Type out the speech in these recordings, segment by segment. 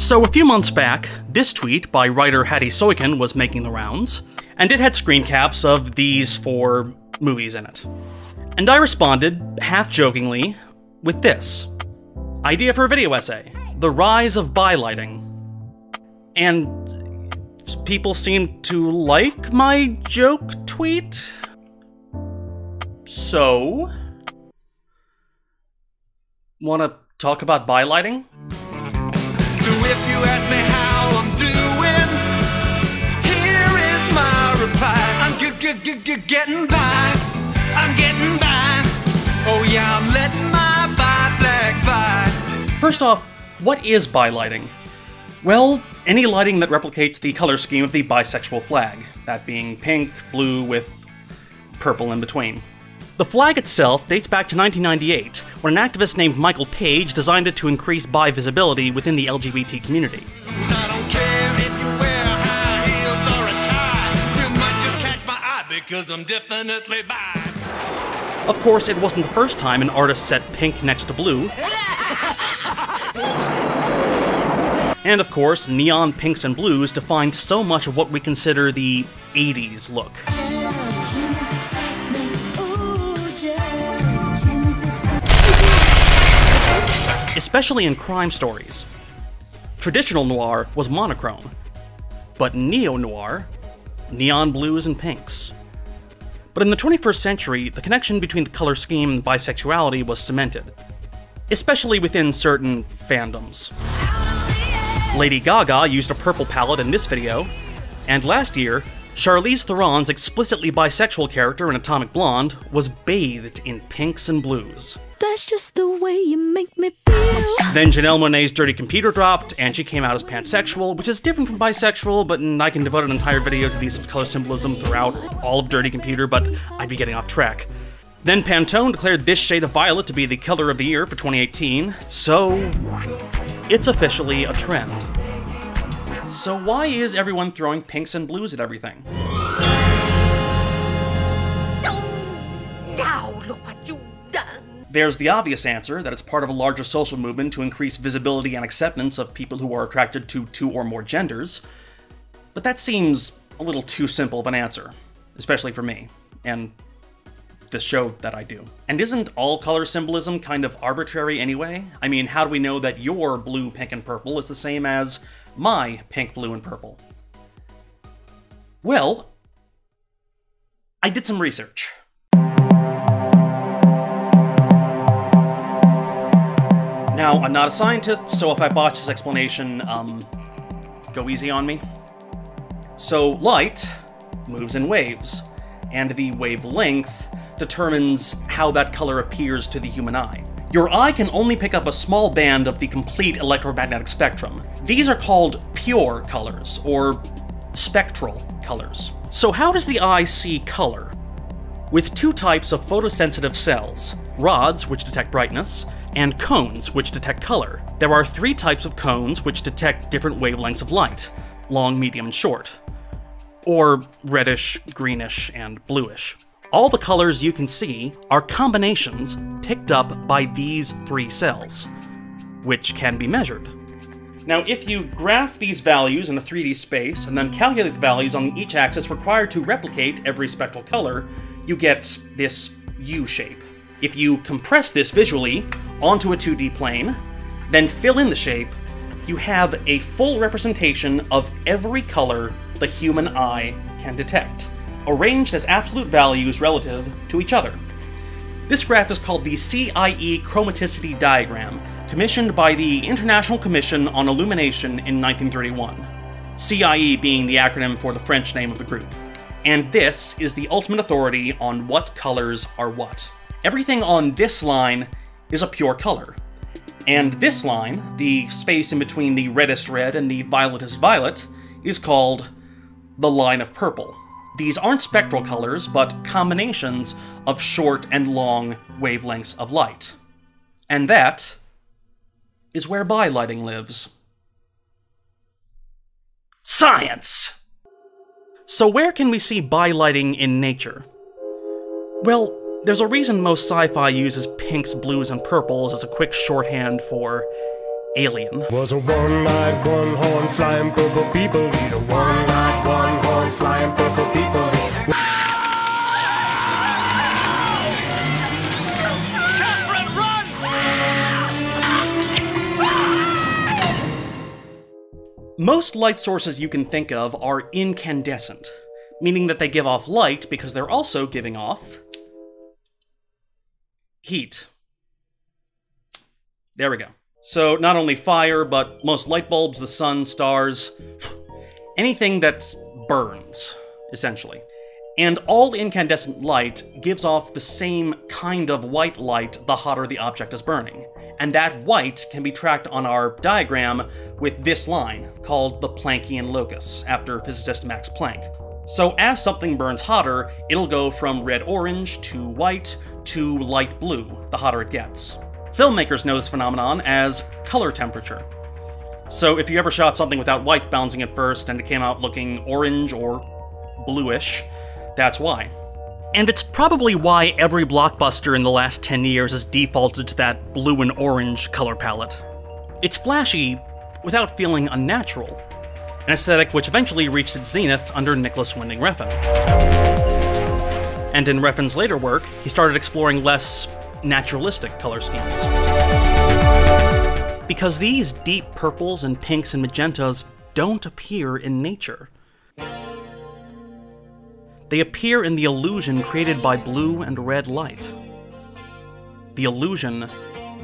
So a few months back, this tweet by writer Hattie Soiken was making the rounds, and it had screen caps of these 4 movies in it. And I responded, half-jokingly, with this. Idea for a video essay. The Rise of Bylighting. And people seemed to like my joke tweet? So... wanna talk about bylighting? So if you ask me how I'm doing, here is my reply. I'm getting by. I'm getting by. Oh yeah, I'm letting my bi flag fly. First off, what is bylighting? Well, any lighting that replicates the color scheme of the bisexual flag, that being pink, blue with purple in between. The flag itself dates back to 1998, when an activist named Michael Page designed it to increase bi visibility within the LGBT community. I don't care if you wear high heels or a tie. You might just catch my eye because I'm definitely bi. Of course, it wasn't the first time an artist set pink next to blue. And of course, neon pinks and blues defined so much of what we consider the 80s look. Especially in crime stories. Traditional noir was monochrome, but neo-noir, neon blues and pinks. But in the 21st century, the connection between the color scheme and bisexuality was cemented, especially within certain fandoms. Lady Gaga used a purple palette in this video, and last year, Charlize Theron's explicitly bisexual character in Atomic Blonde was bathed in pinks and blues. That's just the way you make me feel. Then Janelle Monáe's Dirty Computer dropped, and she came out as pansexual, which is different from bisexual, but I can devote an entire video to the use of color symbolism throughout all of Dirty Computer, but I'd be getting off track. Then Pantone declared this shade of violet to be the color of the year for 2018, so it's officially a trend. So why is everyone throwing pinks and blues at everything? Now look what you've done. There's the obvious answer, that it's part of a larger social movement to increase visibility and acceptance of people who are attracted to 2 or more genders. But that seems a little too simple of an answer, especially for me, and the show that I do. And isn't all color symbolism kind of arbitrary anyway? I mean, how do we know that your blue, pink, and purple is the same as my pink, blue, and purple? Well, I did some research. Now, I'm not a scientist, so if I botch this explanation, go easy on me. So, light moves in waves, and the wavelength determines how that color appears to the human eye. Your eye can only pick up a small band of the complete electromagnetic spectrum. These are called pure colors, or spectral colors. So how does the eye see color? With 2 types of photosensitive cells, rods, which detect brightness, and cones, which detect color. There are 3 types of cones which detect different wavelengths of light, long, medium, and short, or reddish, greenish, and bluish. All the colors you can see are combinations picked up by these 3 cells, which can be measured. Now, if you graph these values in a 3D space and then calculate the values on each axis required to replicate every spectral color, you get this U shape. If you compress this visually onto a 2D plane, then fill in the shape, you have a full representation of every color the human eye can detect, arranged as absolute values relative to each other. This graph is called the CIE chromaticity diagram, commissioned by the International Commission on Illumination in 1931, CIE being the acronym for the French name of the group. And this is the ultimate authority on what colors are what. Everything on this line is a pure color. And this line, the space in between the reddest red and the violetest violet, is called the line of purple. These aren't spectral colors, but combinations of short and long wavelengths of light. And that is where bylighting lives. Science! So where can we see bylighting in nature? Well, there's a reason most sci-fi uses pinks, blues, and purples as a quick shorthand for Alien. Was a one-eyed, one-horn, flying purple people eater. One-eyed, one-horn, flying purple people eater. Most light sources you can think of are incandescent, meaning that they give off light because they're also giving off heat. There we go. So not only fire, but most light bulbs, the sun, stars, anything that burns, essentially. And all incandescent light gives off the same kind of white light the hotter the object is burning. And that white can be tracked on our diagram with this line, called the Planckian locus, after physicist Max Planck. So as something burns hotter, it'll go from red-orange to white to light blue, the hotter it gets. Filmmakers know this phenomenon as color temperature. So if you ever shot something without white balancing at first and it came out looking orange or bluish, that's why. And it's probably why every blockbuster in the last 10 years has defaulted to that blue and orange color palette. It's flashy without feeling unnatural, an aesthetic which eventually reached its zenith under Nicholas Winding Refn. And in Refn's later work, he started exploring less naturalistic color schemes. Because these deep purples and pinks and magentas don't appear in nature. They appear in the illusion created by blue and red light. The illusion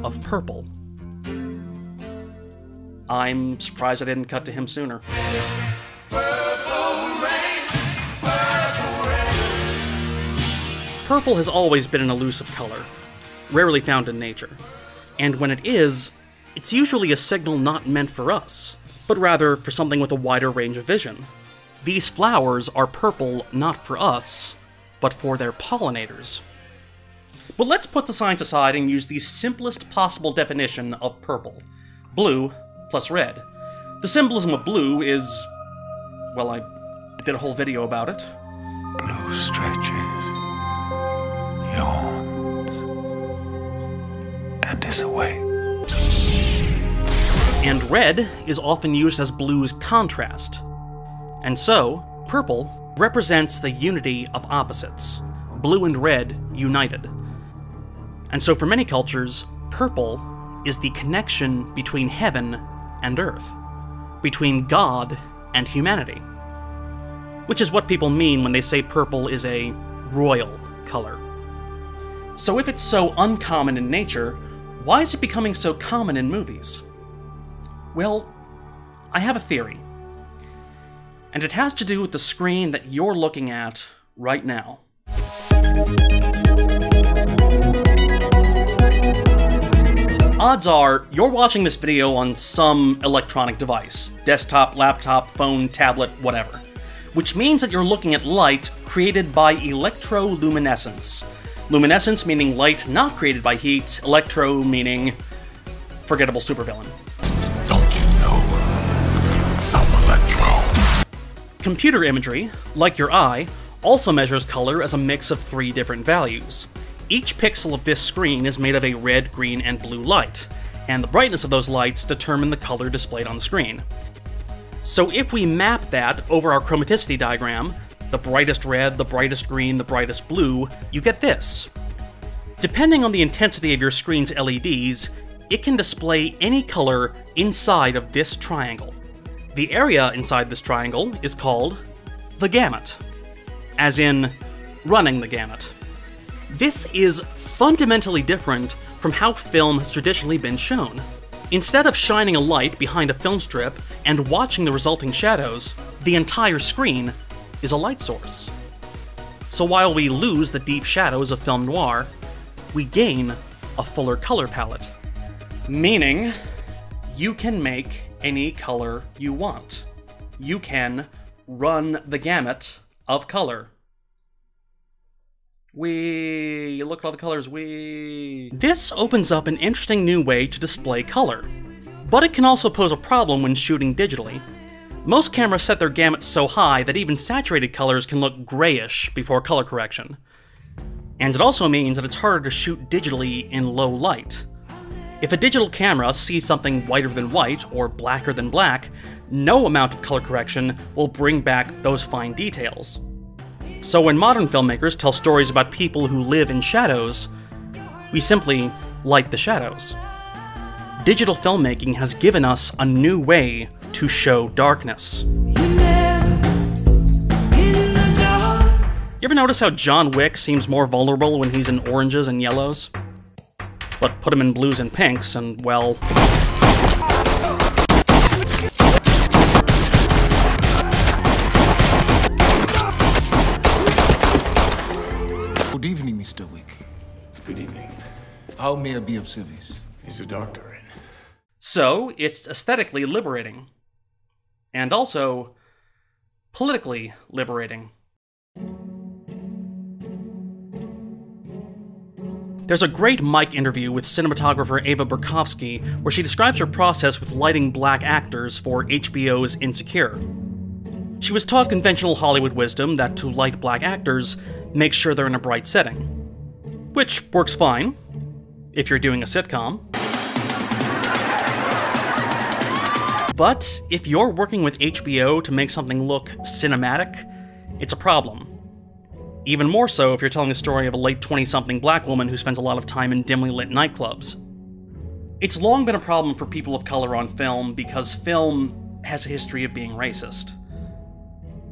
of purple. I'm surprised I didn't cut to him sooner. Purple has always been an elusive color, rarely found in nature. And when it is, it's usually a signal not meant for us, but rather for something with a wider range of vision. These flowers are purple not for us, but for their pollinators. But let's put the science aside and use the simplest possible definition of purple. Blue plus red. The symbolism of blue is... well, I did a whole video about it. Blue stretches, yawns, and is away. And red is often used as blue's contrast. And so, purple represents the unity of opposites, blue and red united. And so for many cultures, purple is the connection between heaven and earth, between God and humanity. Which is what people mean when they say purple is a royal color. So if it's so uncommon in nature, why is it becoming so common in movies? Well, I have a theory. And it has to do with the screen that you're looking at right now. Odds are, you're watching this video on some electronic device. Desktop, laptop, phone, tablet, whatever. Which means that you're looking at light created by electroluminescence. Luminescence meaning light not created by heat, electro meaning forgettable supervillain. Don't you know? I'm Electro. Computer imagery, like your eye, also measures color as a mix of 3 different values. Each pixel of this screen is made of a red, green, and blue light, and the brightness of those lights determine the color displayed on the screen. So if we map that over our chromaticity diagram, the brightest red, the brightest green, the brightest blue, you get this. Depending on the intensity of your screen's LEDs, it can display any color inside of this triangle. The area inside this triangle is called the gamut, as in running the gamut. This is fundamentally different from how film has traditionally been shown. Instead of shining a light behind a film strip and watching the resulting shadows, the entire screen is a light source. So while we lose the deep shadows of film noir, we gain a fuller color palette. Meaning, you can make any color you want. You can run the gamut of color. You look at all the colors, This opens up an interesting new way to display color. But it can also pose a problem when shooting digitally. Most cameras set their gamut so high that even saturated colors can look grayish before color correction. And it also means that it's harder to shoot digitally in low light. If a digital camera sees something whiter than white or blacker than black, no amount of color correction will bring back those fine details. So when modern filmmakers tell stories about people who live in shadows, we simply light the shadows. Digital filmmaking has given us a new way to show darkness. You ever notice how John Wick seems more vulnerable when he's in oranges and yellows? But put him in blues and pinks and, well... Good evening, Mr. Wick. Good evening. How may I be of service? Is the doctor in? So, it's aesthetically liberating. And also, politically liberating. There's a great mic interview with cinematographer Ava Berkovsky where she describes her process with lighting black actors for HBO's Insecure. She was taught conventional Hollywood wisdom that to light black actors, make sure they're in a bright setting. Which works fine, if you're doing a sitcom. But if you're working with HBO to make something look cinematic, it's a problem. Even more so if you're telling a story of a late 20-something black woman who spends a lot of time in dimly lit nightclubs. It's long been a problem for people of color on film because film has a history of being racist.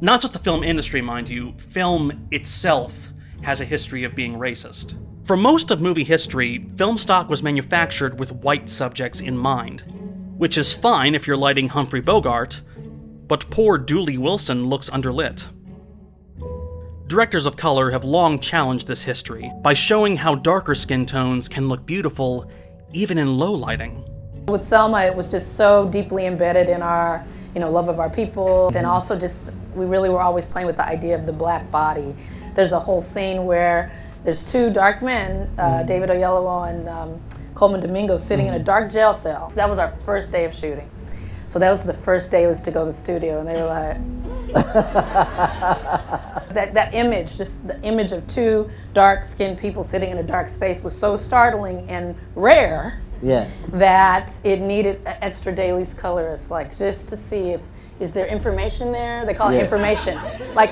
Not just the film industry, mind you, film itself has a history of being racist. For most of movie history, film stock was manufactured with white subjects in mind, which is fine if you're lighting Humphrey Bogart, but poor Dooley Wilson looks underlit. Directors of color have long challenged this history by showing how darker skin tones can look beautiful even in low lighting. With Selma, it was just so deeply embedded in our, love of our people. And also just, we really were always playing with the idea of the black body. There's a whole scene where there's two dark men, David Oyelowo and Coleman Domingo, sitting in a dark jail cell. That was our first day of shooting. So that was the first day to go to the studio, and they were like, that image, just the image of two dark-skinned people sitting in a dark space was so startling and rare that it needed an extra dailies colorist, just to see is there information there? They call it information.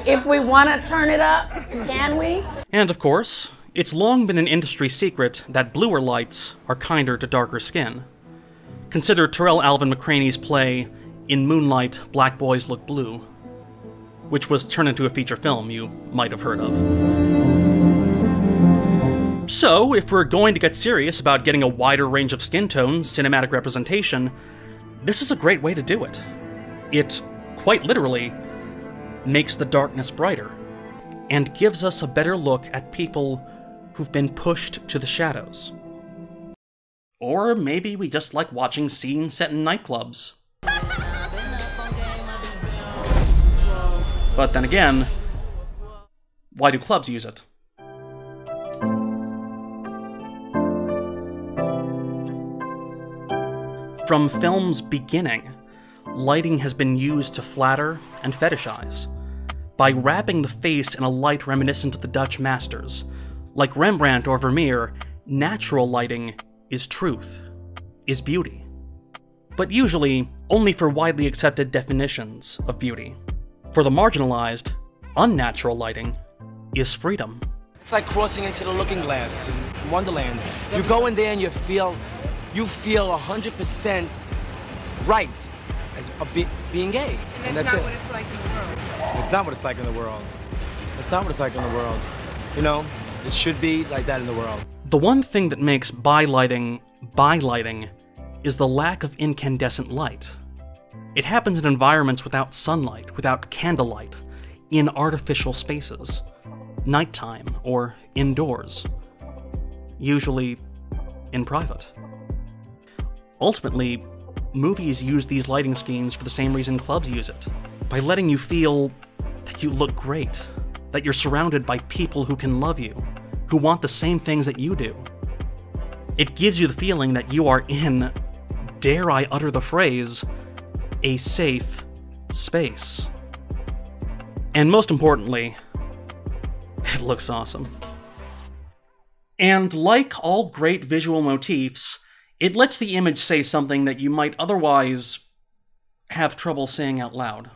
If we want to turn it up, can we? And of course, it's long been an industry secret that bluer lights are kinder to darker skin. Consider Terrell Alvin McCraney's play, In Moonlight, Black Boys Look Blue, which was turned into a feature film you might have heard of. So, if we're going to get serious about getting a wider range of skin tones, cinematic representation, this is a great way to do it. It, quite literally, makes the darkness brighter, and gives us a better look at people who've been pushed to the shadows. Or maybe we just like watching scenes set in nightclubs. But then again, why do clubs use it? From film's beginning, lighting has been used to flatter and fetishize. By wrapping the face in a light reminiscent of the Dutch masters, like Rembrandt or Vermeer, natural lighting is truth, is beauty. But usually, only for widely accepted definitions of beauty. For the marginalized, unnatural lighting is freedom. It's like crossing into the Looking Glass in Wonderland. You go in there and you feel 100% right as being gay. And that's not what it's like in the world. It's not what it's like in the world. It's not what it's like in the world. It should be like that in the world. The one thing that makes by-lighting is the lack of incandescent light. It happens in environments without sunlight, without candlelight, in artificial spaces, nighttime or indoors, usually in private. Ultimately, movies use these lighting schemes for the same reason clubs use it, by letting you feel that you look great, that you're surrounded by people who can love you, who want the same things that you do. It gives you the feeling that you are in, dare I utter the phrase, a safe space. And most importantly, it looks awesome. And like all great visual motifs, It lets the image say something that you might otherwise have trouble saying out loud.